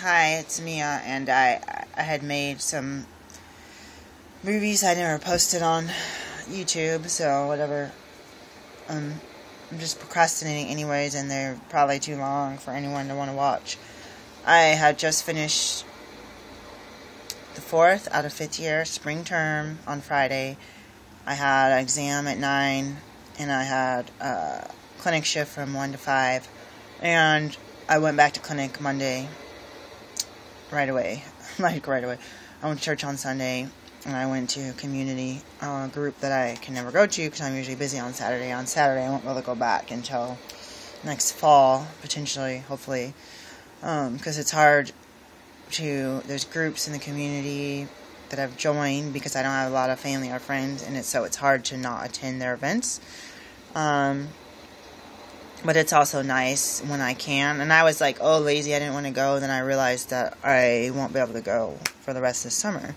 Hi, it's Mia, and I had made some movies I never posted on YouTube, so whatever. I'm just procrastinating anyways, and they're probably too long for anyone to want to watch. I had just finished the 4th out of 5th year spring term on Friday. I had an exam at 9, and I had a clinic shift from 1 to 5, and I went back to clinic Monday right away. Right away. I went to church on Sunday, and I went to a community group that I can never go to because I'm usually busy on Saturday. On Saturday, I won't be able to go back until next fall, potentially, hopefully, because it's hard there's groups in the community that I've joined because I don't have a lot of family or friends, and it's hard to not attend their events. But it's also nice when I can. And I was like, lazy, I didn't want to go. Then I realized that I won't be able to go for the rest of the summer.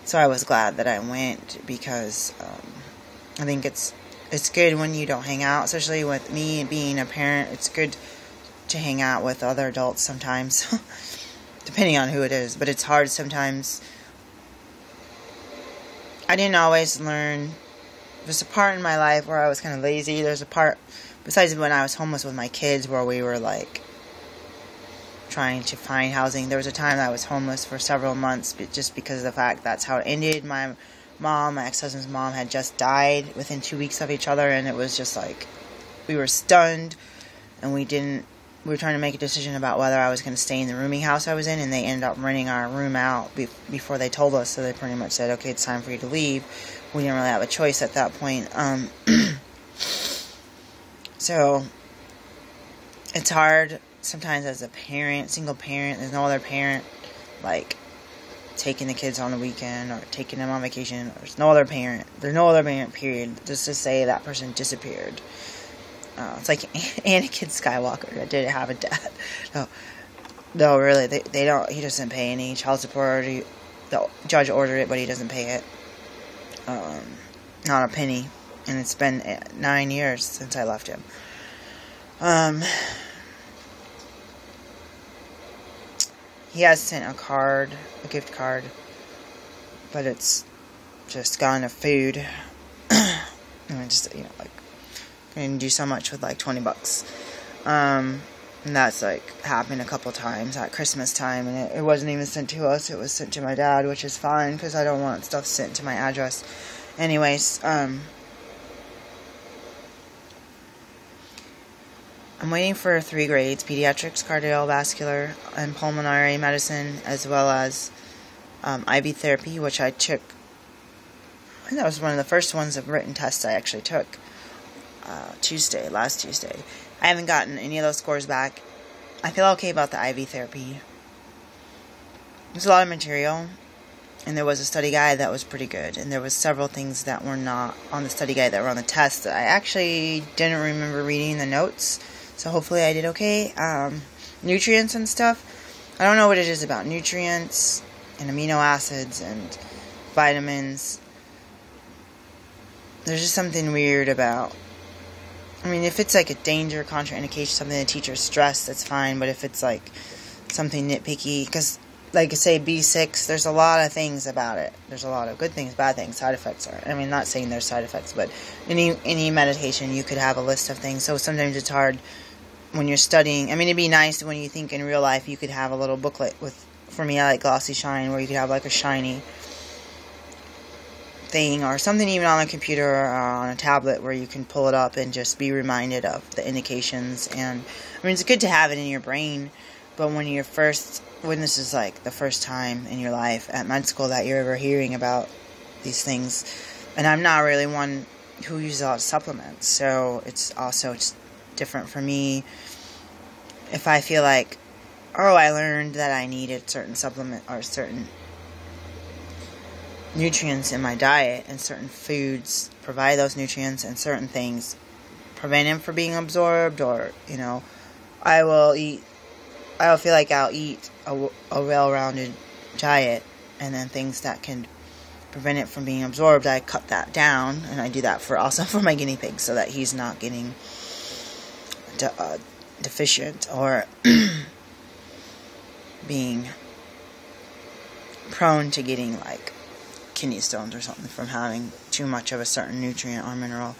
So I was glad that I went because I think it's good when you don't hang out, especially with me being a parent. It's good to hang out with other adults sometimes, depending on who it is. But it's hard sometimes. I didn't always learn. There's a part in my life where I was kind of lazy. There's a part, besides when I was homeless with my kids, where we were like trying to find housing. There was a time that I was homeless for several months just because of the fact that's how it ended. My ex-husband's mom, had just died within 2 weeks of each other, and it was just like we were stunned, and we were trying to make a decision about whether I was going to stay in the rooming house I was in, and they ended up renting our room out before they told us. So they pretty much said, okay, it's time for you to leave. We didn't really have a choice at that point. So it's hard sometimes as a parent, single parent. There's no other parent like taking the kids on the weekend or taking them on vacation. There's no other parent. There's no other parent, period. Just to say that person disappeared. It's like Anakin Skywalker that didn't have a dad. No, really, they don't. He doesn't pay any child support. The judge ordered it, but he doesn't pay it. Not a penny. And it's been 9 years since I left him. He has sent a gift card, but it's just gone to food. And just, going to do so much with like $20. And that's like happened a couple times at Christmas time, and it wasn't even sent to us. It was sent to my dad, which is fine because I don't want stuff sent to my address. Anyways, I'm waiting for 3 grades: pediatrics, cardiovascular, and pulmonary medicine, as well as IV therapy, which I took. I think that was one of the first ones of written tests I actually took last Tuesday. I haven't gotten any of those scores back. I feel okay about the IV therapy. There's a lot of material, and there was a study guide that was pretty good, and there was several things that were not on the study guide that were on the test that I actually didn't remember reading the notes, so hopefully I did okay. Nutrients and stuff, I don't know what it is about nutrients and amino acids and vitamins. There's just something weird about, if it's like a danger, contraindication, something the teacher stressed, that's fine, but if it's like something nitpicky, because like I say, B6, there's a lot of things about it. There's a lot of good things, bad things, side effects are. Not saying there's side effects, but any medication, you could have a list of things. So sometimes it's hard when you're studying. It'd be nice when you think in real life you could have a little booklet for me, I like Glossy Shine, where you could have like a shiny thing or something even on a computer or on a tablet where you can pull it up and just be reminded of the indications. And it's good to have it in your brain, but when this is like the first time in your life at med school that you're ever hearing about these things, and I'm not really one who uses a lot of supplements, so it's different for me. If I feel like, I learned that I needed certain supplement or certain nutrients in my diet, and certain foods provide those nutrients, and certain things prevent them from being absorbed, or I'll feel like I'll eat a well-rounded diet, and then things that can prevent it from being absorbed, I cut that down, and I do that also for my guinea pig, so that he's not getting deficient or being prone to getting like kidney stones or something from having too much of a certain nutrient or mineral.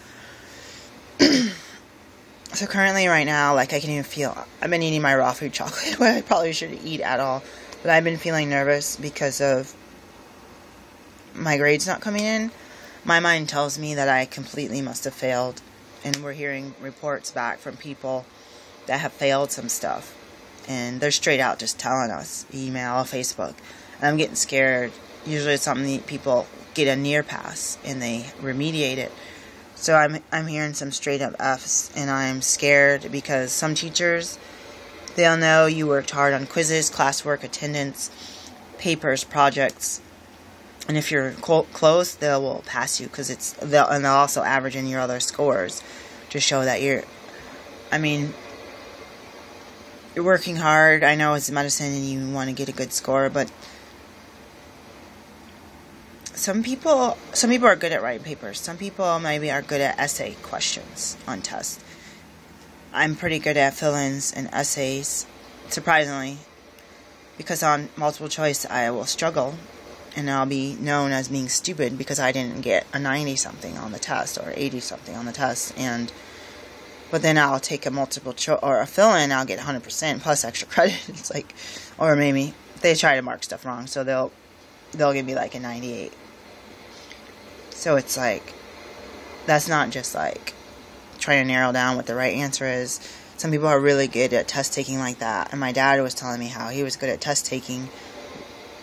So currently right now, like I can even feel, I've been eating my raw food chocolate, what I probably shouldn't eat at all, but I've been feeling nervous because of my grades not coming in. My mind tells me that I completely must have failed, and we're hearing reports back from people that have failed some stuff, and they're straight out just telling us, email, Facebook, and I'm getting scared. Usually it's something that people get a near pass and they remediate it. So I'm hearing some straight up F's, and I'm scared because some teachers, they'll know you worked hard on quizzes, classwork, attendance, papers, projects, and if you're close, they will pass you because they'll also average in your other scores to show that you're working hard. I know it's medicine and you want to get a good score, but some people are good at writing papers. Some people maybe are good at essay questions on tests. I'm pretty good at fill-ins and essays, surprisingly, because on multiple choice I will struggle, and I'll be known as being stupid because I didn't get a 90-something on the test or 80-something on the test, but then I'll take a multiple choice or a fill-in, I'll get 100% plus extra credit. It's like, or maybe they try to mark stuff wrong, so they'll give me like a 98. So it's like, that's not just like trying to narrow down what the right answer is. Some people are really good at test taking like that. And my dad was telling me how he was good at test taking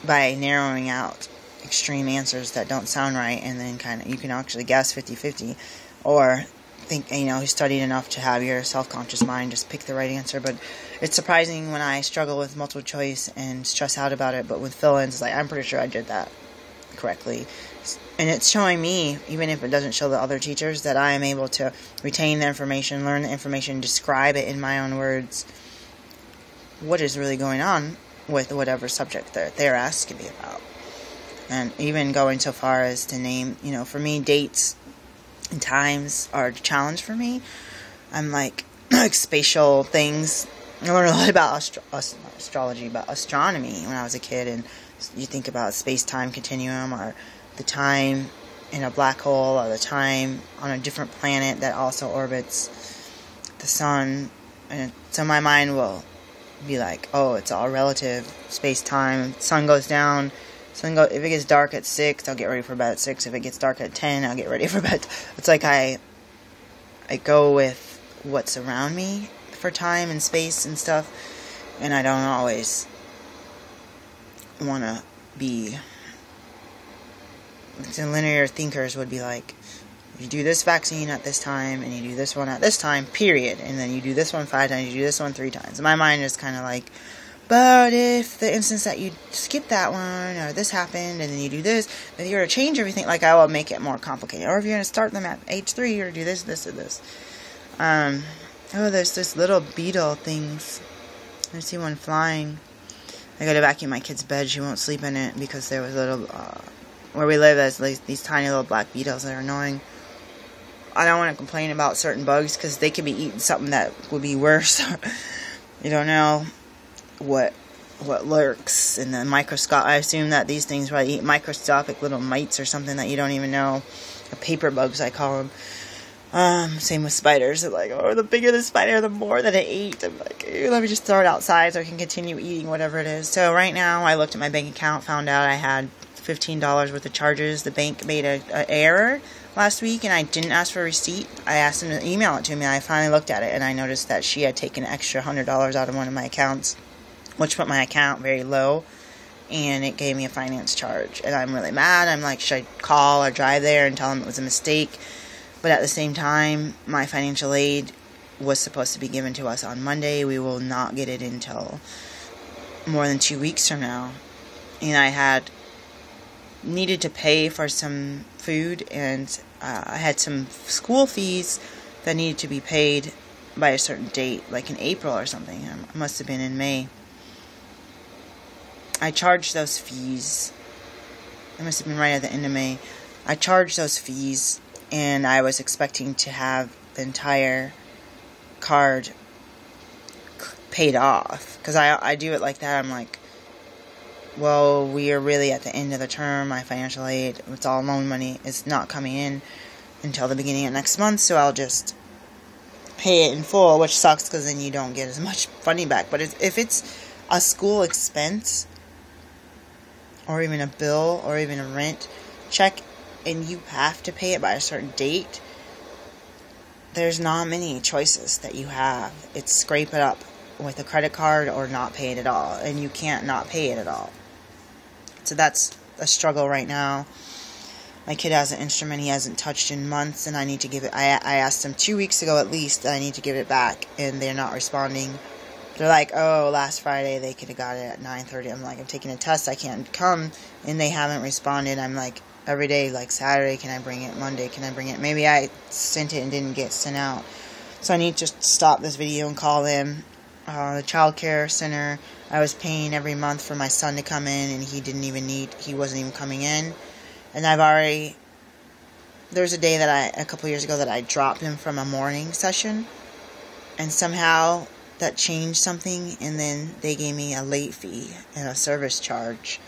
by narrowing out extreme answers that don't sound right, and then kind of you can actually guess 50-50, or think, he studied enough to have your self-conscious mind just pick the right answer. But it's surprising when I struggle with multiple choice and stress out about it, but with fill-ins, it's like, I'm pretty sure I did that correctly. And it's showing me, even if it doesn't show the other teachers, that I am able to retain the information, learn the information, describe it in my own words, what is really going on with whatever subject they're asking me about. And even going so far as to name, for me, dates and times are a challenge for me. I'm like spatial things. I learned a lot about astrology, but astronomy when I was a kid, and you think about space-time continuum, or the time in a black hole, or the time on a different planet that also orbits the sun. And so my mind will be like, oh, it's all relative, space-time. Sun goes down. If it gets dark at 6, I'll get ready for bed at 6. If it gets dark at 10, I'll get ready for bed. It's like I go with what's around me for time and space and stuff, and I don't always want to be. The linear thinkers would be like, you do this vaccine at this time, and you do this one at this time, period, and then you do this one 5 times, you do this one 3 times. And my mind is kind of like, but if the instance that you skip that one, or this happened, and then you do this, then you're going to change everything, like I will make it more complicated. Or if you're going to start them at age 3, or do this, this, or this. There's this little beetle things. I see one flying. I got to vacuum my kid's bed. She won't sleep in it because there was little, where we live, there's these tiny little black beetles that are annoying. I don't want to complain about certain bugs because they could be eating something that would be worse. You don't know what lurks in the microscope. I assume that these things probably eat microscopic little mites or something that you don't even know. The paper bugs, I call them. Same with spiders. They're like, oh, the bigger the spider, the more that it ate. I'm like, let me just throw it outside so I can continue eating whatever it is. So right now, I looked at my bank account, found out I had $15 worth of charges. The bank made an error last week, and I didn't ask for a receipt. I asked them to email it to me. I finally looked at it, and I noticed that she had taken an extra $100 out of one of my accounts, which put my account very low, and it gave me a finance charge. And I'm really mad. I'm like, should I call or drive there and tell them it was a mistake? But at the same time, my financial aid was supposed to be given to us on Monday. We will not get it until more than 2 weeks from now. And I had needed to pay for some food, and I had some school fees that needed to be paid by a certain date, like in April or something. It must have been in May. I charged those fees. It must have been right at the end of May. I charged those fees, and I was expecting to have the entire card paid off. Because I do it like that. I'm like, well, we are really at the end of the term. My financial aid, it's all loan money, is not coming in until the beginning of next month, so I'll just pay it in full, which sucks because then you don't get as much funding back. But if it's a school expense, or even a bill, or even a rent check, and you have to pay it by a certain date, there's not many choices that you have. It's scrape it up with a credit card or not pay it at all, and you can't not pay it at all. So that's a struggle right now. My kid has an instrument he hasn't touched in months, and I need to give it. I asked him 2 weeks ago at least that I need to give it back, and they're not responding. They're like, oh, last Friday they could have got it at 9:30. I'm like, I'm taking a test, I can't come, and they haven't responded. I'm like, every day, like Saturday, can I bring it? Monday, can I bring it? Maybe I sent it and didn't get sent out. So I need to stop this video and call them. The child care center, I was paying every month for my son to come in, and he wasn't even coming in. And there's a day a couple years ago that I dropped him from a morning session, and somehow that changed something, and then they gave me a late fee and a service charge.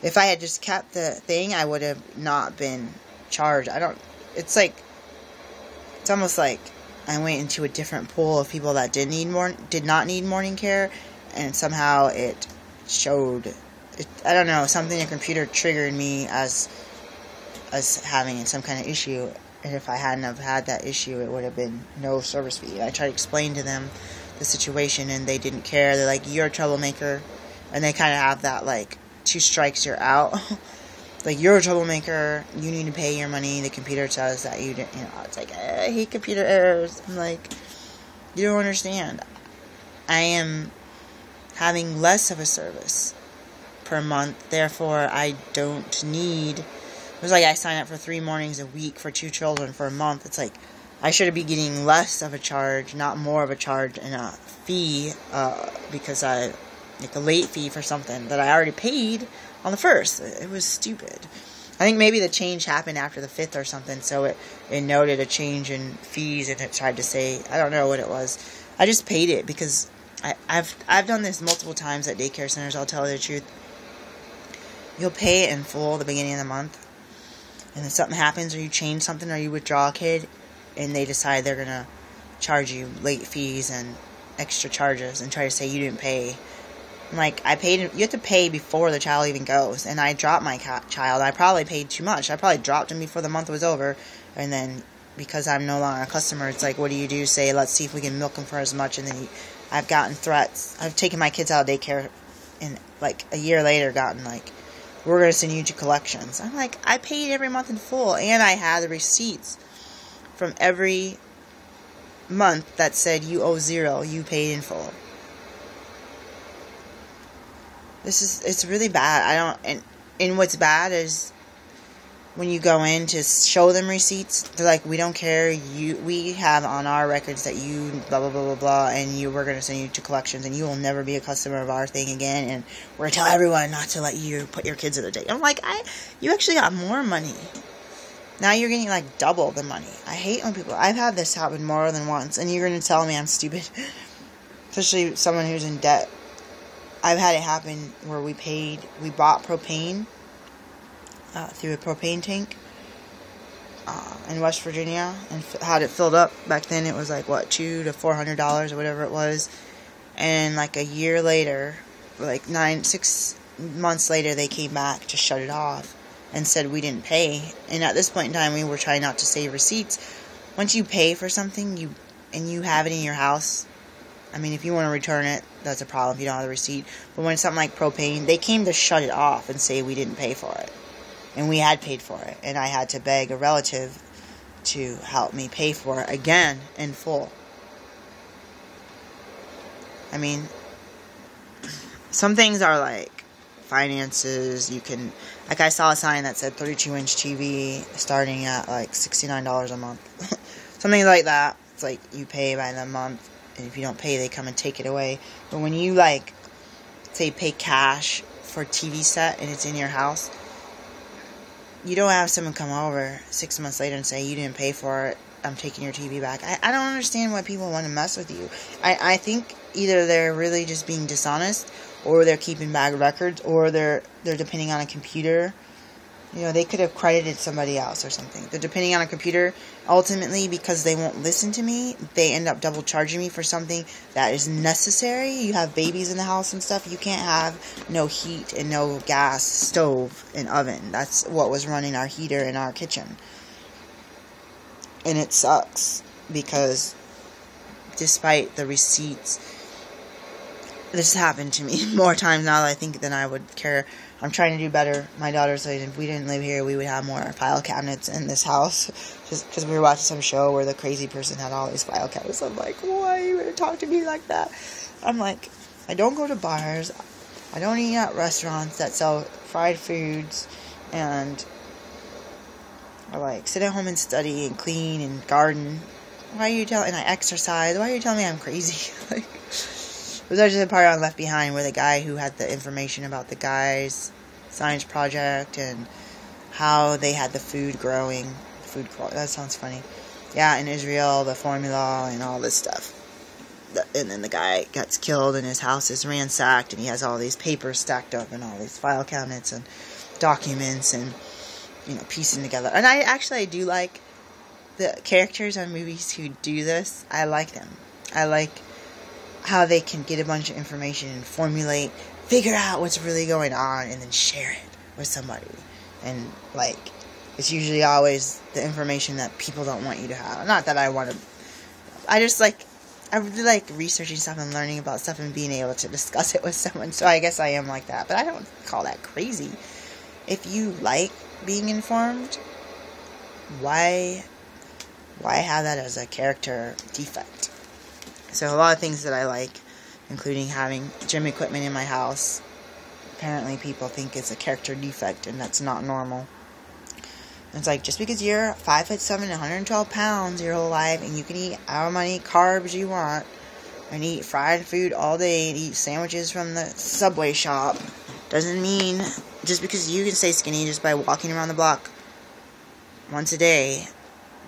If I had just kept the thing, I would have not been charged. It's almost like I went into a different pool of people that did not need morning care, and somehow it showed, I don't know, something in the computer triggered me as having some kind of issue, and if I hadn't have had that issue, it would have been no service fee. I tried to explain to them the situation, and they didn't care. They're like, you're a troublemaker, and they kind of have that, like, 2 strikes, you're out. Like, you're a troublemaker, you need to pay your money, the computer says that you didn't, it's like, I hate computer errors. I'm like, you don't understand. I am having less of a service per month, therefore I don't need, it was like I signed up for 3 mornings a week for 2 children for a month. It's like, I should be getting less of a charge, not more of a charge, and a fee, because like a late fee for something that I already paid on the 1st. It was stupid. I think maybe the change happened after the 5th or something, so it noted a change in fees, and it tried to say, I don't know what it was. I just paid it because I've done this multiple times at daycare centers. I'll tell you the truth. You'll pay it in full at the beginning of the month, and then something happens, or you change something, or you withdraw a kid, and they decide they're going to charge you late fees and extra charges and try to say you didn't pay. I'm like, I paid. You have to pay before the child even goes, and I dropped my child. I probably paid too much. I probably dropped him before the month was over, and then because I'm no longer a customer, it's like, what do you do? Say, let's see if we can milk him for as much, and then I've gotten threats. I've taken my kids out of daycare, and like a year later gotten like, we're going to send you to collections. I'm like, I paid every month in full, and I had the receipts from every month that said you owe $0, you paid in full. It's really bad. And what's bad is when you go in to show them receipts, they're like, we don't care, we have on our records that you blah blah blah blah blah, and we're going to send you to collections, and you will never be a customer of our thing again, and we're going to tell everyone not to let you put your kids in the day. I'm like, you actually got more money. Now you're getting like double the money. I hate when people, I've had this happen more than once, and you're going to tell me I'm stupid, especially someone who's in debt. I've had it happen where we bought propane through a propane tank in West Virginia, and had it filled up. Back then it was like, what, $200 to $400 or whatever it was. And like a year later, like 6 months later, they came back to shut it off and said we didn't pay. And at this point in time, we were trying not to save receipts. Once you pay for something, and you have it in your house, I mean, if you want to return it, that's a problem if you don't have the receipt. But when it's something like propane, they came to shut it off and say we didn't pay for it. And we had paid for it. And I had to beg a relative to help me pay for it again in full. I mean, some things are like finances. You can, like I saw a sign that said 32-inch TV starting at like $69 a month. Something like that. It's like you pay by the month. And if you don't pay, they come and take it away. But when you, like, say, pay cash for a TV set and it's in your house, you don't have someone come over 6 months later and say you didn't pay for it. I'm taking your TV back. I don't understand why people want to mess with you. I think either they're really just being dishonest, or they're keeping bad records, or they're depending on a computer. You know, they could have credited somebody else or something. They're depending on a computer. Ultimately, because they won't listen to me, they end up double charging me for something that is necessary. You have babies in the house and stuff. You can't have no heat and no gas stove and oven. That's what was running our heater in our kitchen. And it sucks because despite the receipts, this happened to me more times now, I think, than I would care. I'm trying to do better. My daughter said if we didn't live here, we would have more file cabinets in this house. Just because we were watching some show where the crazy person had all these file cabinets. I'm like, why are you going to talk to me like that? I'm like, I don't go to bars. I don't eat at restaurants that sell fried foods. And I like sit at home and study and clean and garden. Why are you telling? And I exercise. Why are you telling me I'm crazy? Like, it was actually the part on Left Behind where the guy who had the information about the guy's science project and how they had the food growing. That sounds funny. Yeah, in Israel, the formula and all this stuff. And then the guy gets killed and his house is ransacked and he has all these papers stacked up and all these file cabinets and documents and, you know, piecing together. And I do like the characters on movies who do this. I like them. I like how they can get a bunch of information and figure out what's really going on and then share it with somebody. And, like, it's usually always the information that people don't want you to have. Not that I want to... I really like researching stuff and learning about stuff and being able to discuss it with someone. So I guess I am like that. But I don't call that crazy. If you like being informed, why have that as a character defect? So a lot of things that I like, including having gym equipment in my house. Apparently people think it's a character defect, and that's not normal. It's like, just because you're 5'7", 112 pounds your whole life, and you can eat however many carbs you want, and eat fried food all day, and eat sandwiches from the Subway shop, doesn't mean, just because you can stay skinny just by walking around the block once a day.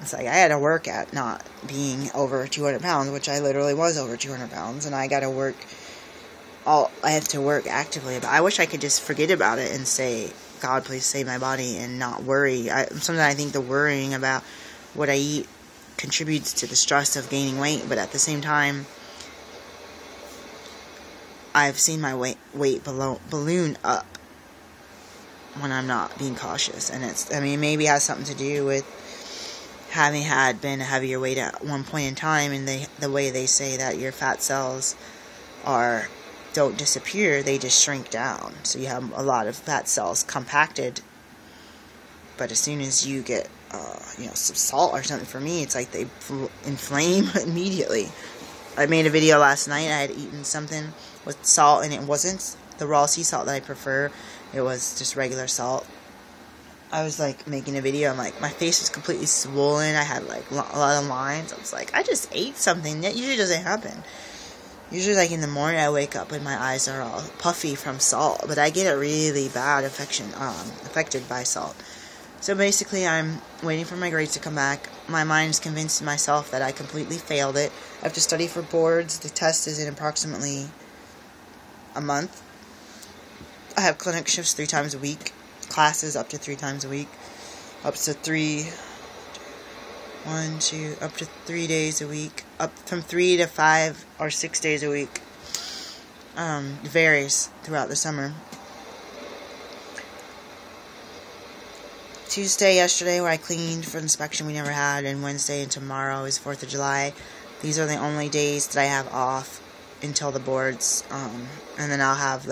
It's like, I had to work at not being over 200 pounds, which I literally was over 200 pounds, and I have to work actively. But I wish I could just forget about it and say, God, please save my body, and not worry. Sometimes I think the worrying about what I eat contributes to the stress of gaining weight, but at the same time, I've seen my weight balloon up when I'm not being cautious. And maybe it has something to do with having been a heavier weight at one point in time, and the way they say that your fat cells don't disappear, they just shrink down. So you have a lot of fat cells compacted, but as soon as you get some salt or something, for me it's like they inflame immediately. I made a video last night. I had eaten something with salt, and it wasn't the raw sea salt that I prefer. It was just regular salt. I was like making a video, I'm like, my face was completely swollen. I had like a lot of lines. I was like, I just ate something. That usually doesn't happen. Usually, like in the morning, I wake up and my eyes are all puffy from salt, but I get a really bad affected by salt. So basically, I'm waiting for my grades to come back. My mind's convinced myself that I completely failed it. I have to study for boards. The test is in approximately a month. I have clinic shifts 3 times a week. Classes up to 3 times a week. Up to 3 days a week. Up from 3 to 5 or 6 days a week. Varies throughout the summer. Tuesday, yesterday, where I cleaned for inspection we never had, and Wednesday and tomorrow is 4th of July. These are the only days that I have off until the boards, and then I'll have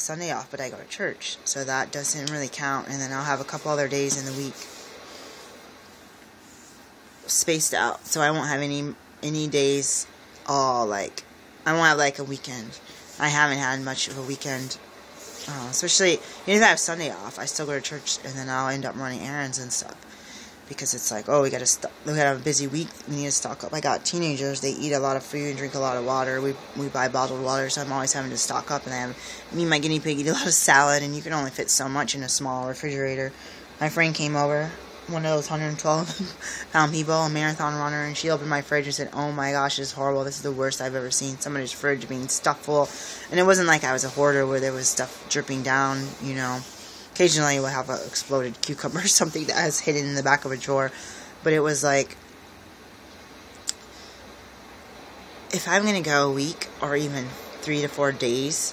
Sunday off, but I go to church, so that doesn't really count, and then I'll have a couple other days in the week spaced out, so I won't have any days I won't have like a weekend. I haven't had much of a weekend. Especially, even if I have Sunday off, I still go to church, and then I'll end up running errands and stuff. Because it's like, we gotta have a busy week, we need to stock up. I got teenagers, they eat a lot of food and drink a lot of water. We buy bottled water, so I'm always having to stock up. And me and my guinea pig eat a lot of salad, and you can only fit so much in a small refrigerator. My friend came over one of those 112-pound people, a marathon runner, and she opened my fridge and said, "Oh my gosh, this is horrible. This is the worst I've ever seen. Somebody's fridge being stuffed full." And it wasn't like I was a hoarder where there was stuff dripping down, you know. Occasionally we'll have an exploded cucumber or something that was hidden in the back of a drawer. But it was like, if I'm going to go a week or even 3 to 4 days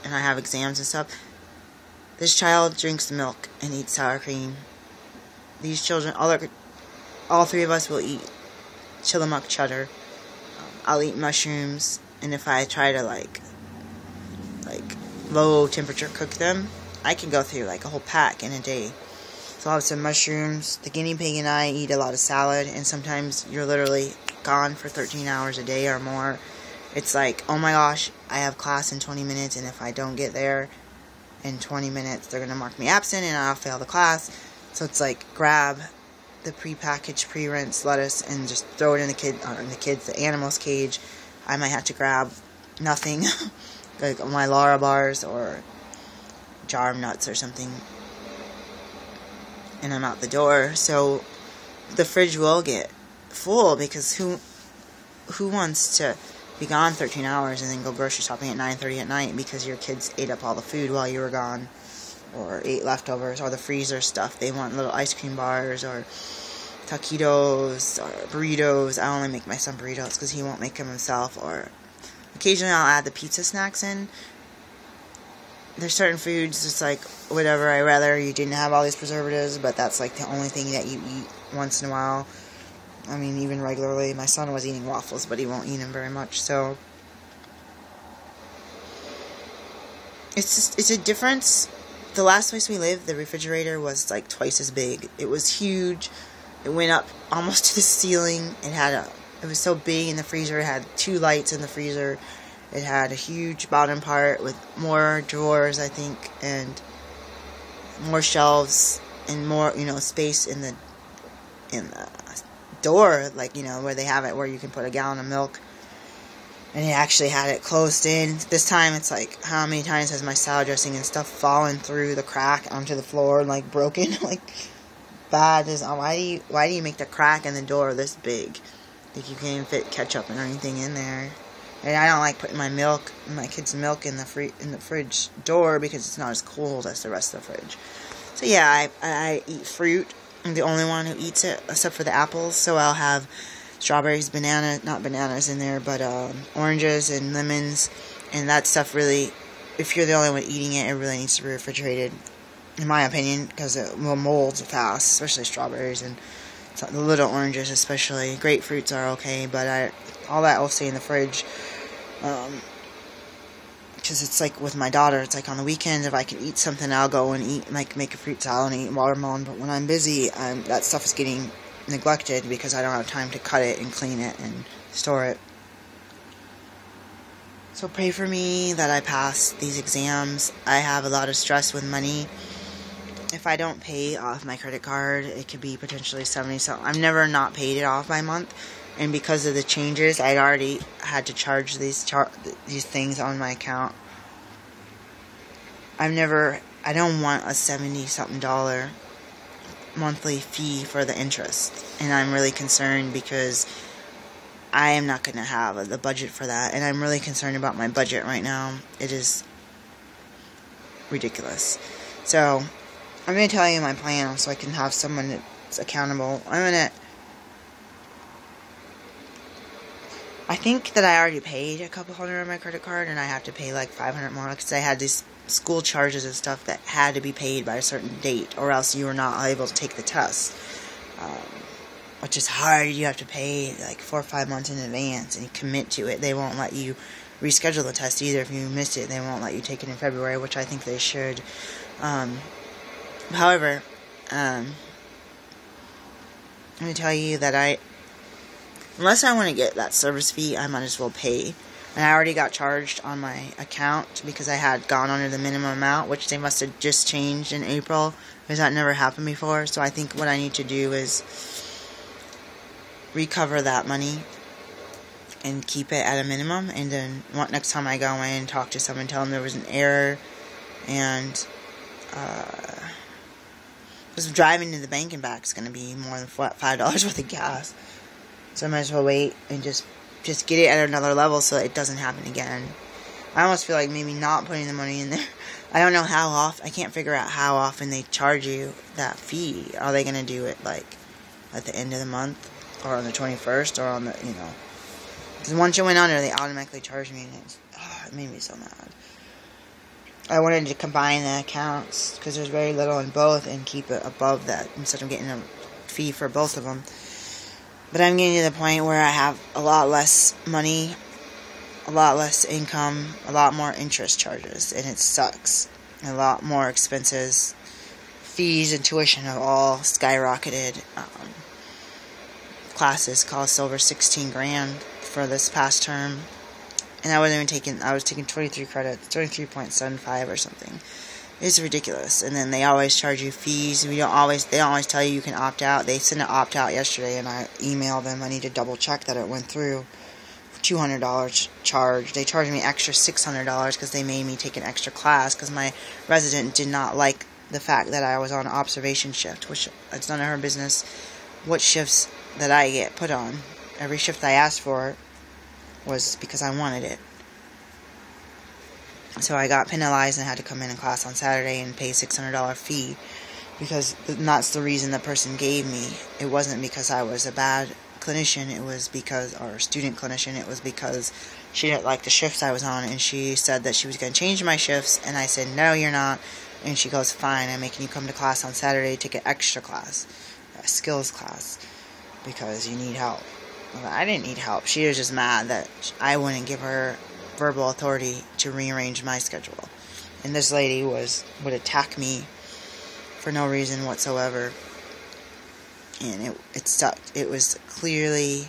and I have exams and stuff, this child drinks milk and eats sour cream. These children, all three of us will eat Tillamook cheddar. I'll eat mushrooms, and if I try to like low temperature cook them, I can go through like a whole pack in a day. So I'll have some mushrooms. The guinea pig and I eat a lot of salad, and sometimes you're literally gone for 13 hours a day or more. It's like, oh my gosh, I have class in 20 minutes, and if I don't get there in 20 minutes, they're going to mark me absent, and I'll fail the class. So it's like, grab the pre-packaged, pre-rinsed lettuce and just throw it in the animal's cage. I might have to grab nothing, like my Lara bars or jar of nuts or something, and I'm out the door. So the fridge will get full, because who wants to be gone 13 hours and then go grocery shopping at 9:30 at night because your kids ate up all the food while you were gone, or ate leftovers, or the freezer stuff. They want little ice cream bars or taquitos or burritos. I only make my son burritos because he won't make them himself. Or occasionally I'll add the pizza snacks in. There's certain foods, it's like, whatever, I rather you didn't have all these preservatives, but that's like the only thing that you eat once in a while. I mean, even regularly. My son was eating waffles, but he won't eat them very much, so it's a difference. The last place we lived, the refrigerator was like twice as big. It was huge. It went up almost to the ceiling. It was so big in the freezer. It had 2 lights in the freezer. It had a huge bottom part with more drawers, I think, and more shelves and more, space in the door, like, where they have it, where you can put a gallon of milk. And it actually had it closed in. This time, it's like, how many times has my salad dressing and stuff fallen through the crack onto the floor, like broken, like bad. Why do you make the crack in the door this big? Like, you can't even fit ketchup or anything in there. And I don't like putting my kids' milk in the fridge door because it's not as cold as the rest of the fridge. So yeah, I eat fruit. I'm the only one who eats it, except for the apples. So I'll have strawberries, not bananas in there, but oranges and lemons, and that stuff really, if you're the only one eating it, it really needs to be refrigerated, in my opinion, because it will mold fast, especially strawberries, and the little oranges especially. Grapefruits are okay, but all that will stay in the fridge, because it's like with my daughter, it's like on the weekends, if I can eat something, I'll go and eat, like make a fruit salad and eat watermelon, but when I'm busy, that stuff is getting neglected because I don't have time to cut it and clean it and store it. So pray for me that I pass these exams. I have a lot of stress with money. If I don't pay off my credit card, it could be potentially 70. So I've never not paid it off by month, and because of the changes, I'd already had to charge these things on my account. I don't want a $70-something monthly fee for the interest, and I'm really concerned because I am not going to have the budget for that, and I'm really concerned about my budget right now. It is ridiculous. So I'm going to tell you my plan so I can have someone that's accountable. I think that I already paid a couple $100 on my credit card, and I have to pay like $500 more because I had these school charges and stuff that had to be paid by a certain date, or else you were not able to take the test, which is hard. You have to pay like 4 or 5 months in advance, and you commit to it. They won't let you reschedule the test either if you missed it. They won't let you take it in February, which I think they should. However, I'm going to tell you that unless I want to get that service fee, I might as well pay. And I already got charged on my account because I had gone under the minimum amount, which they must have just changed in April, because that never happened before. So I think what I need to do is recover that money and keep it at a minimum. And then next time I go in, talk to someone, tell them there was an error. And because Because driving to the bank and back is going to be more than $5 worth of gas. So I might as well wait and just get it at another level so that it doesn't happen again. I almost feel like maybe not putting the money in there. I don't know how often. I can't figure out how often they charge you that fee. Are they going to do it, like, at the end of the month? Or on the 21st? Or on the, Because once you went under, they automatically charged me. And it made me so mad. I wanted to combine the accounts because there's very little in both and keep it above that instead of getting a fee for both of them. But I'm getting to the point where I have a lot less money, a lot less income, a lot more interest charges, and it sucks. A lot more expenses. Fees and tuition have all skyrocketed. Classes cost over $16,000 for this past term. And I was taking 23 credits, 23.75 or something. It's ridiculous. And then they always charge you fees. They don't always tell you can opt out. They sent an opt out yesterday, and I emailed them. I need to double check that it went through. $200 charge. They charged me extra $600 because they made me take an extra class because my resident did not like the fact that I was on observation shift, which it's none of her business what shifts that I get put on. Every shift I asked for was because I wanted it. So I got penalized and had to come in class on Saturday and pay a $600 fee because that's the reason the person gave me. It wasn't because I was a bad clinician, or student clinician, it was because she didn't like the shifts I was on, and she said that she was going to change my shifts, and I said, no, you're not, and she goes, fine, I'm making you come to class on Saturday, take an extra class, a skills class, because you need help. Well, I didn't need help. She was just mad that I wouldn't give her verbal authority to rearrange my schedule, and this lady would attack me for no reason whatsoever. And it sucked. It was clearly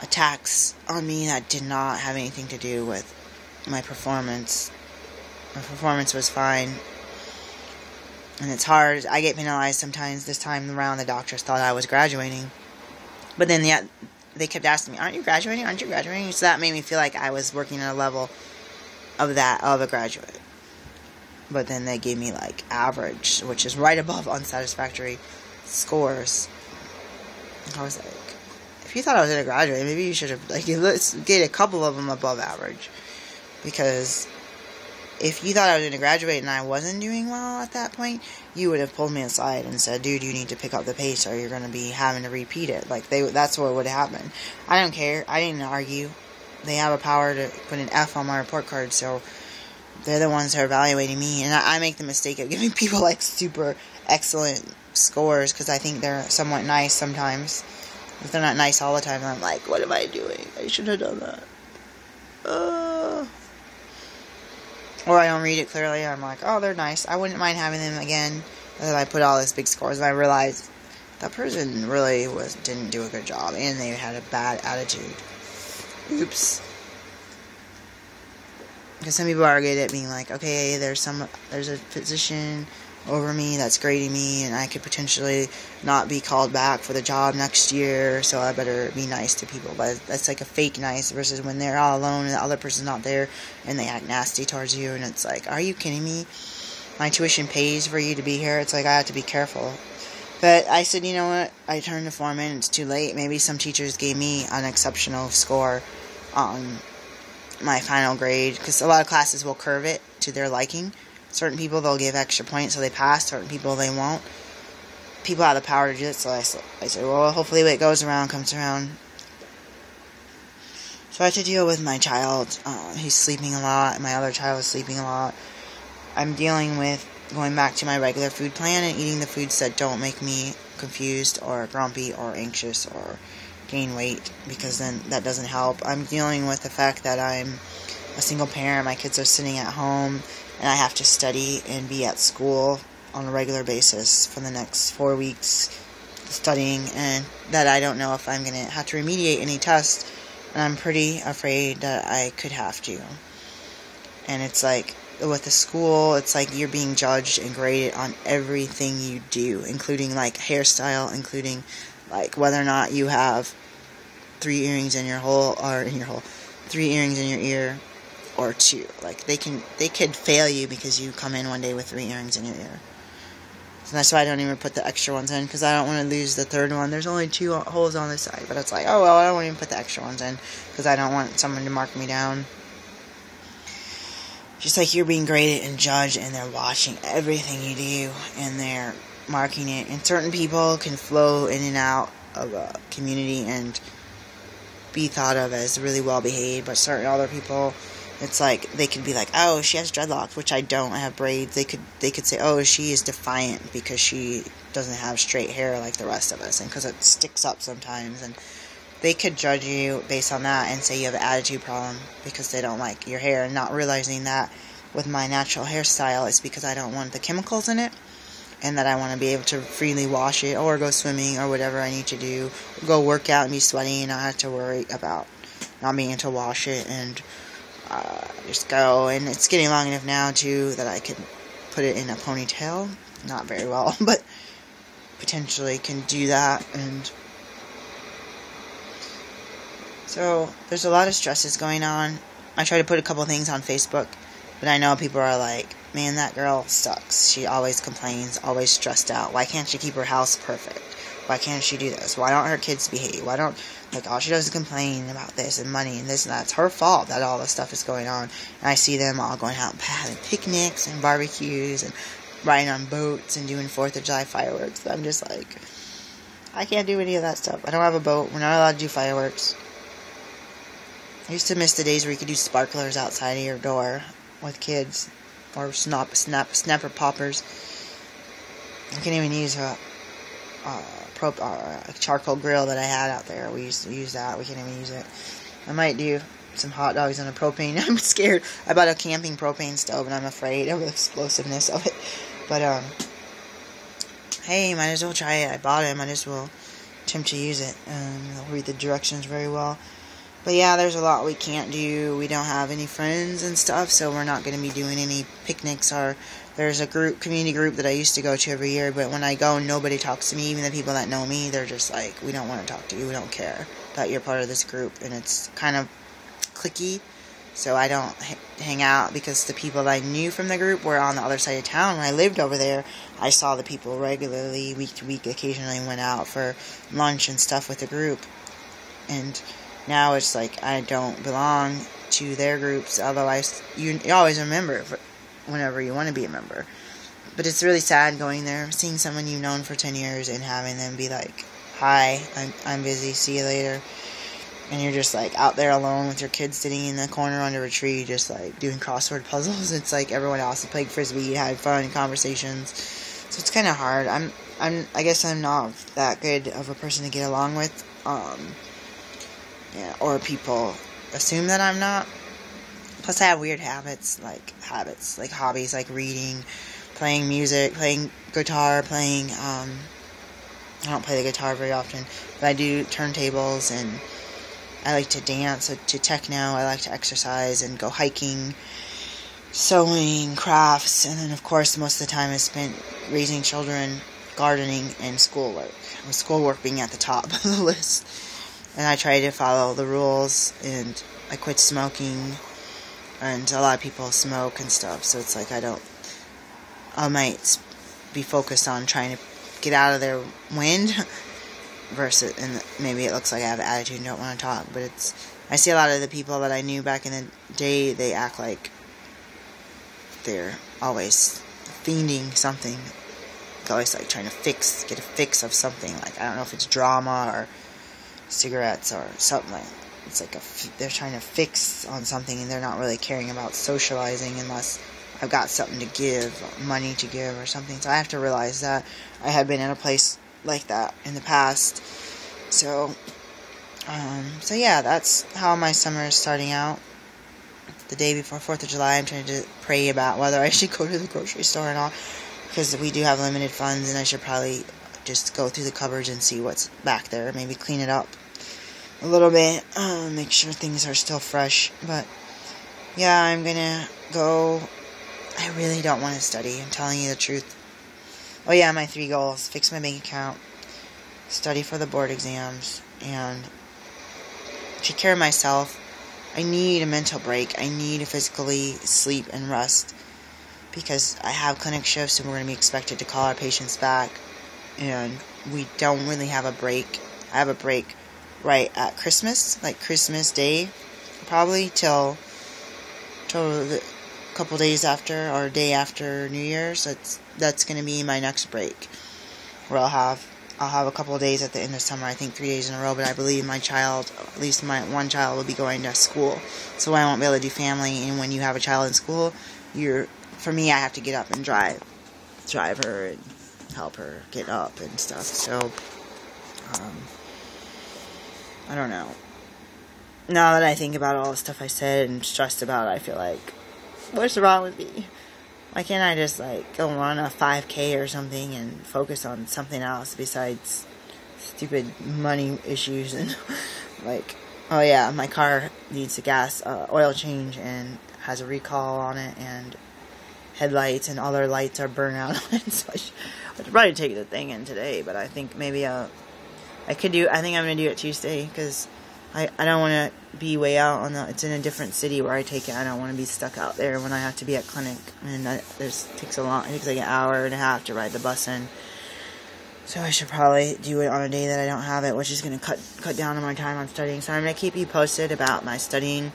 attacks on me that did not have anything to do with my performance. My performance was fine. And it's hard. I get penalized sometimes. This time around, the doctors thought I was graduating. But then they kept asking me, aren't you graduating? Aren't you graduating? So that made me feel like I was working at a level of a graduate. But then they gave me, like, average, which is right above unsatisfactory scores. I was like, if you thought I was going to graduate, maybe you should have, like, let's get a couple of them above average. Because if you thought I was going to graduate and I wasn't doing well at that point, you would have pulled me aside and said, dude, you need to pick up the pace or you're going to be having to repeat it. Like, that's what would happen. I don't care. I didn't argue. They have a power to put an F on my report card, so they're the ones that are evaluating me. And I make the mistake of giving people, like, super excellent scores because I think they're somewhat nice sometimes. If they're not nice all the time, I'm like, what am I doing? I should have done that. Or I don't read it clearly. I'm like, oh, they're nice. I wouldn't mind having them again. And then I put all these big scores, and I realized that person really didn't do a good job, and they had a bad attitude. Oops. Because some people are good at being like, okay, there's a physician over me that's grading me, and I could potentially not be called back for the job next year, so I better be nice to people. But that's like a fake nice versus when they're all alone and the other person's not there and they act nasty towards you, and it's like, are you kidding me? My tuition pays for you to be here. It's like, I have to be careful. But I said, you know what? I turned the form in. It's too late. Maybe some teachers gave me an exceptional score on my final grade, because a lot of classes will curve it to their liking. Certain people, they'll give extra points so they pass. Certain people, they won't. People have the power to do it, so I said, well, hopefully what goes around comes around. So I had to deal with my child. He's sleeping a lot, and my other child is sleeping a lot. I'm dealing with going back to my regular food plan and eating the foods that don't make me confused or grumpy or anxious or gain weight, because then that doesn't help. I'm dealing with the fact that I'm a single parent. My kids are sitting at home, and I have to study and be at school on a regular basis for the next 4 weeks studying, and that I don't know if I'm going to have to remediate any tests, and I'm pretty afraid that I could have to. And it's like, with the school, it's like you're being judged and graded on everything you do, including, like, hairstyle, including, like, whether or not you have 3 earrings in your hole, 3 earrings in your ear, or 2. Like, they could fail you because you come in one day with 3 earrings in your ear. And that's why I don't even put the extra ones in, because I don't want to lose the third one. There's only 2 holes on this side, but it's like, oh well, I don't even put the extra ones in, because I don't want someone to mark me down. Just like you're being graded and judged, and they're watching everything you do, and they're marking it. And certain people can flow in and out of a community and be thought of as really well behaved, but certain other people, it's like they could be like, oh, she has dreadlocks, which I don't. I have braids. They could say, oh, she is defiant because she doesn't have straight hair like the rest of us, and because it sticks up sometimes. And they could judge you based on that and say you have an attitude problem because they don't like your hair, and not realizing that with my natural hairstyle, it's because I don't want the chemicals in it, and that I want to be able to freely wash it, or go swimming, or whatever I need to do, go work out and be sweaty and not have to worry about not being able to wash it, and just go. And it's getting long enough now too that I can put it in a ponytail. Not very well, but potentially can do that. And so there's a lot of stresses going on. I try to put a couple things on Facebook, but I know people are like, man, that girl sucks. She always complains, always stressed out. Why can't she keep her house perfect? Why can't she do this? Why don't her kids behave? Why don't, like, all she does is complain about this and money and this and that. It's her fault that all this stuff is going on. And I see them all going out and having picnics and barbecues and riding on boats and doing 4th of July fireworks. I'm just like, I can't do any of that stuff. I don't have a boat. We're not allowed to do fireworks. I used to miss the days where you could do sparklers outside of your door with kids. Or snapper poppers. I can't even use a charcoal grill that I had out there. We used to use that. We can't even use it. I might do some hot dogs on a propane. I'm scared. I bought a camping propane stove, and I'm afraid of the explosiveness of it. But, hey, might as well try it. I bought it. Might as well attempt to use it. I'll read the directions very well. But yeah, there's a lot we can't do. We don't have any friends and stuff, so we're not going to be doing any picnics. Or there's a community group that I used to go to every year, but when I go, nobody talks to me. Even the people that know me, they're just like, we don't want to talk to you. We don't care that you're part of this group. And it's kind of cliquey, so I don't hang out, because the people that I knew from the group were on the other side of town. When I lived over there, I saw the people regularly, week to week. Occasionally went out for lunch and stuff with the group. And now it's like I don't belong to their groups, although you always remember whenever you want to be a member. But it's really sad going there, seeing someone you've known for 10 years and having them be like, hi, I'm busy, see you later. And you're just like out there alone with your kids sitting in the corner under a tree, just like doing crossword puzzles. It's like everyone else is playing frisbee, had fun conversations. So it's kind of hard. I guess I'm not that good of a person to get along with. Yeah, or people assume that I'm not. Plus I have weird habits, like hobbies, like reading, playing music, playing guitar, I don't play the guitar very often, but I do turntables, and I like to dance to techno. I like to exercise and go hiking, sewing, crafts, and then of course most of the time is spent raising children, gardening, and schoolwork, with schoolwork being at the top of the list. And I try to follow the rules, and I quit smoking, and a lot of people smoke and stuff, so it's like I might be focused on trying to get out of their wind, versus, and maybe it looks like I have an attitude and don't want to talk, but I see a lot of the people that I knew back in the day, they act like they're always fiending something, always like trying to get a fix of something, like, I don't know if it's drama, or cigarettes or something. It's like they're trying to fix on something, and they're not really caring about socializing unless I've got something to give, money to give or something. So I have to realize that I had been in a place like that in the past. So yeah, that's how my summer is starting out. The day before 4th of July, I'm trying to pray about whether I should go to the grocery store or not, because we do have limited funds, and I should probably just go through the cupboards and see what's back there, maybe clean it up a little bit, make sure things are still fresh. But yeah, I'm gonna go. I really don't want to study, I'm telling you the truth. Oh yeah, my 3 goals: fix my bank account, study for the board exams, and take care of myself. I need a mental break. I need to physically sleep and rest. because I have clinic shifts and we're going to be expected to call our patients back, and we don't really have a break. I have a break right at Christmas, like Christmas Day, probably till a couple days after, or a day after New Year's. That's going to be my next break, where I'll have a couple of days at the end of summer, I think 3 days in a row, but I believe my child, at least my one child, will be going to school, so I won't be able to do family. And when you have a child in school, for me, I have to get up and drive her and help her get up and stuff. So I don't know. Now that I think about all the stuff I said and stressed about, I feel like, what's wrong with me? Why can't I just, go run a 5K or something and focus on something else besides stupid money issues and, oh yeah, my car needs a oil change and has a recall on it, and headlights and all their lights are burnt out on it, so I should probably take the thing in today, but I think maybe I think I'm going to do it Tuesday, because I don't want to be way out it's in a different city where I take it. I don't want to be stuck out there when I have to be at clinic, and it takes like an hour and a half to ride the bus in. So I should probably do it on a day that I don't have it, which is going to cut down on my time on studying. So I'm going to keep you posted about my studying.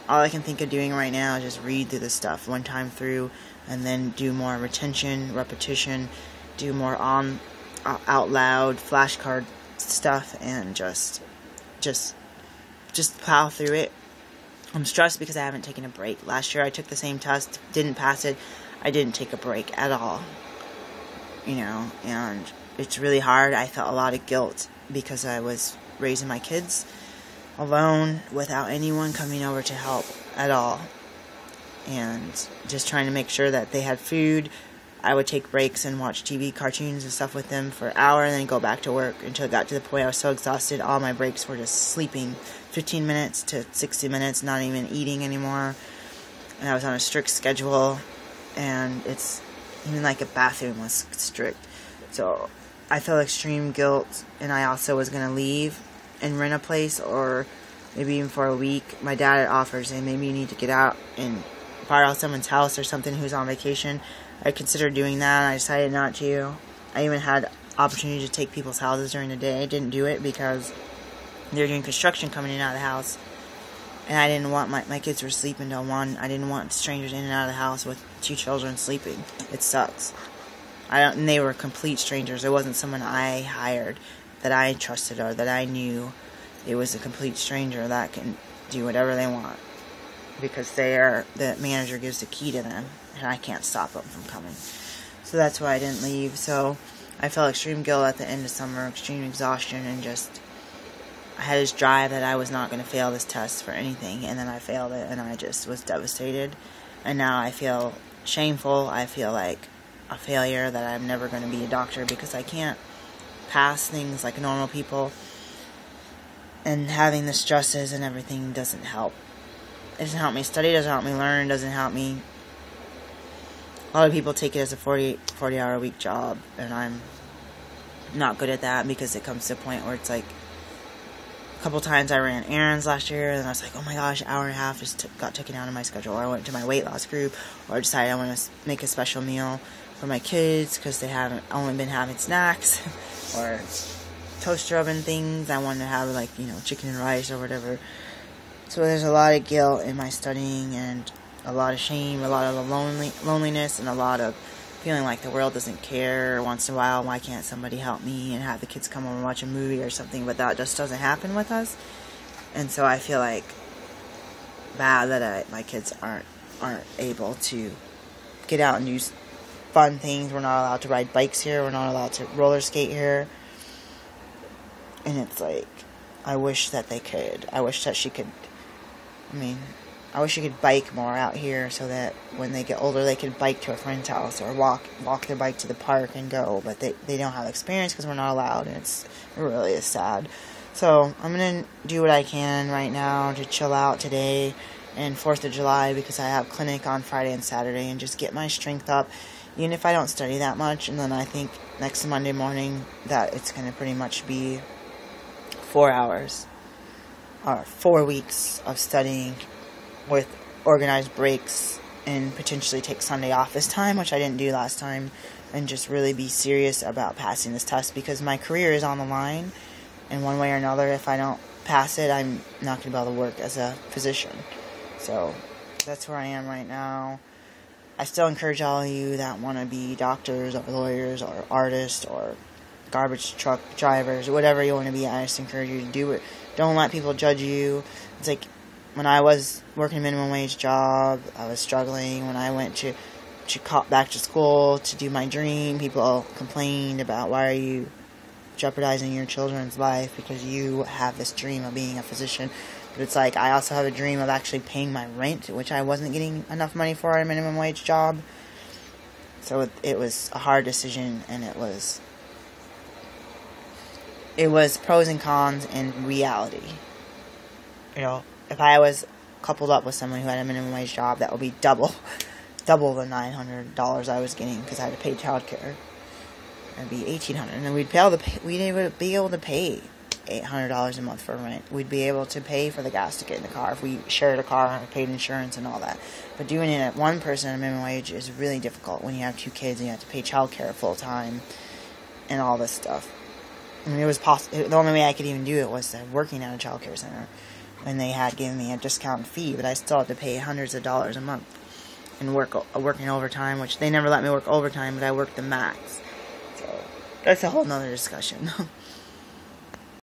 All I can think of doing right now is just read through the stuff one time through, and then do more repetition, do more out loud flashcard stuff, and just plow through it. I'm stressed because I haven't taken a break. Last year I took the same test, didn't pass it. I didn't take a break at all. And it's really hard. I felt a lot of guilt because I was raising my kids alone without anyone coming over to help at all. And just trying to make sure that they had food. I would take breaks and watch TV cartoons and stuff with them for an hour, and then go back to work until it got to the point I was so exhausted. All my breaks were just sleeping, 15 minutes to 60 minutes, not even eating anymore. And I was on a strict schedule, and it's even a bathroom was strict. So I felt extreme guilt, and I also was going to leave and rent a place, or maybe even for a week. My dad had offered, saying maybe you need to get out and borrow someone's house or something who's on vacation. I considered doing that, and I decided not to. I even had opportunity to take people's houses during the day. I didn't do it because they were doing construction coming in and out of the house. And I didn't want my kids were sleeping till 1. I didn't want strangers in and out of the house with 2 children sleeping. It sucks. And they were complete strangers. It wasn't someone I hired that I trusted or that I knew. It was a complete stranger that can do whatever they want, because the manager gives the key to them, and I can't stop them from coming. So that's why I didn't leave. So I felt extreme guilt at the end of summer, extreme exhaustion, and I had this drive that I was not going to fail this test for anything, and then I failed it, and I just was devastated. And now I feel shameful. I feel like a failure, that I'm never going to be a doctor because I can't pass things like normal people. And having the stresses and everything doesn't help. It doesn't help me study, doesn't help me learn, doesn't help me. A lot of people take it as a 40-hour-a-week job, and I'm not good at that, because it comes to a point where it's a couple times I ran errands last year, and I was like, oh my gosh, an hour and a half just got taken out of my schedule. Or I went to my weight loss group, or I decided I want to make a special meal for my kids because they haven't only been having snacks or toaster oven things. I wanted to have chicken and rice or whatever. So there's a lot of guilt in my studying, and a lot of shame, a lot of loneliness, and a lot of feeling like the world doesn't care. Once in a while, why can't somebody help me and have the kids come over and watch a movie or something? But that just doesn't happen with us. And so I feel bad that my kids aren't able to get out and do fun things. We're not allowed to ride bikes here. We're not allowed to roller skate here. And it's I wish that they could. I wish that she could. I wish you could bike more out here, so that when they get older, they could bike to a friend's house or walk their bike to the park and go. But they don't have experience because we're not allowed, and it really is sad. So I'm going to do what I can right now to chill out today and 4th of July, because I have clinic on Friday and Saturday, and just get my strength up, even if I don't study that much. And then I think next Monday morning that it's going to pretty much be 4 hours or 4 weeks of studying with organized breaks and potentially take Sunday off this time, which I didn't do last time, and just really be serious about passing this test, because my career is on the line, and one way or another, if I don't pass it, I'm not going to be able to work as a physician. So that's where I am right now. I still encourage all of you that want to be doctors or lawyers or artists or garbage truck drivers or whatever you want to be. I just encourage you to do it. Don't let people judge you. It's like when I was working a minimum wage job, I was struggling. When I went to back to school to do my dream, people complained about, why are you jeopardizing your children's life because you have this dream of being a physician. But it's like, I also have a dream of actually paying my rent, which I wasn't getting enough money for at a minimum wage job. So it was a hard decision, and it was pros and cons in reality. You know, if I was coupled up with someone who had a minimum wage job, that would be double the $900 I was getting, because I had to pay childcare. It'd be $1,800, and then we'd be able to pay $800 a month for rent. We'd be able to pay for the gas to get in the car if we shared a car and paid insurance and all that. But doing it at one person at minimum wage is really difficult when you have 2 kids and you have to pay childcare full time and all this stuff. I mean, it was possible. The only way I could even do it was working at a childcare center, and they had given me a discount fee, but I still had to pay hundreds of dollars a month and working overtime, which they never let me work overtime, but I worked the max. So that's a whole nother discussion.